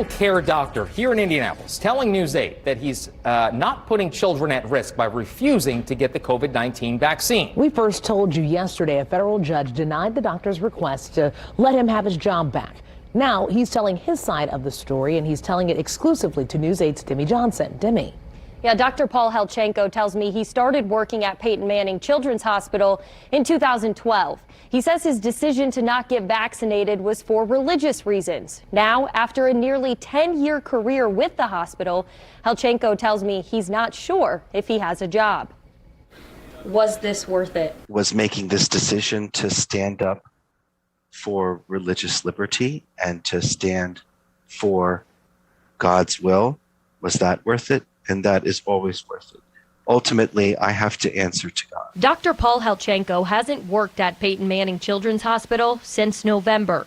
Care doctor here in Indianapolis telling News 8 that he's not putting children at risk by refusing to get the COVID-19 vaccine. We first told you yesterday a federal judge denied the doctor's request to let him have his job back. Now he's telling his side of the story, and he's telling it exclusively to News 8's Demi Johnson. Demi. Yeah, Dr. Paul Helchenko tells me he started working at Peyton Manning Children's Hospital in 2012. He says his decision to not get vaccinated was for religious reasons. Now, after a nearly 10-year career with the hospital, Helchenko tells me he's not sure if he has a job. Was this worth it? Was making this decision to stand up for religious liberty and to stand for God's will, was that worth it? And that is always worth it. Ultimately, I have to answer to God. Dr. Paul Helchenko hasn't worked at Peyton Manning Children's Hospital since November.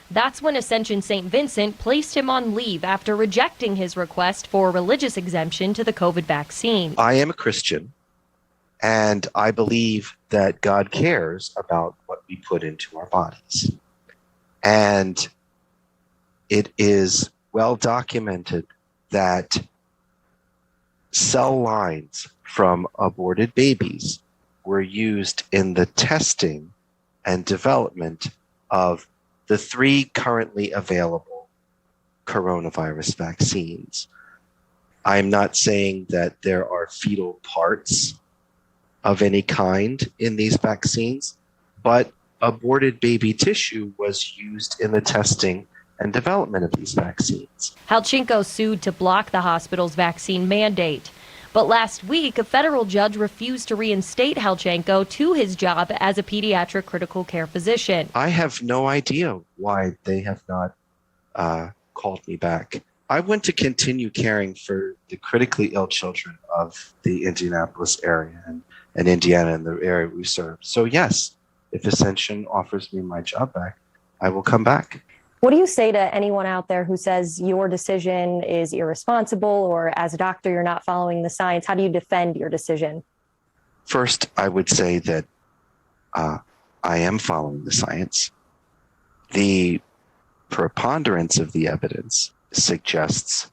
That's when Ascension St. Vincent placed him on leave after rejecting his request for a religious exemption to the COVID vaccine. I am a Christian, and I believe that God cares about what we put into our bodies. And it is well documented that cell lines from aborted babies were used in the testing and development of the 3 currently available coronavirus vaccines. I'm not saying that there are fetal parts of any kind in these vaccines, but aborted baby tissue was used in the testing and development of these vaccines. Helchenko sued to block the hospital's vaccine mandate. But last week, a federal judge refused to reinstate Helchenko to his job as a pediatric critical care physician. I have no idea why they have not called me back. I want to continue caring for the critically ill children of the Indianapolis area and Indiana and the area we serve. So yes, if Ascension offers me my job back, I will come back. What do you say to anyone out there who says your decision is irresponsible, or as a doctor, you're not following the science? How do you defend your decision? First, I would say that I am following the science. The preponderance of the evidence suggests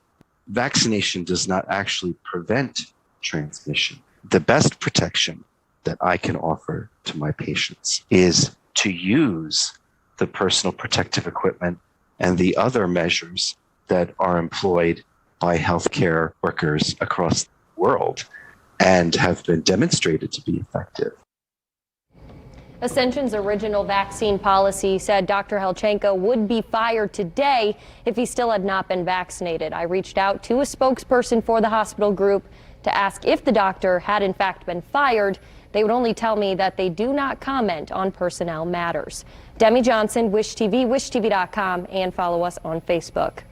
vaccination does not actually prevent transmission. The best protection that I can offer to my patients is to use the personal protective equipment and the other measures that are employed by healthcare workers across the world and have been demonstrated to be effective. Ascension's original vaccine policy said Dr. Helchenko would be fired today if he still had not been vaccinated. I reached out to a spokesperson for the hospital group to ask if the doctor had in fact been fired. They would only tell me that they do not comment on personnel matters. Demi Johnson, Wish TV, wishtv.com, and follow us on Facebook.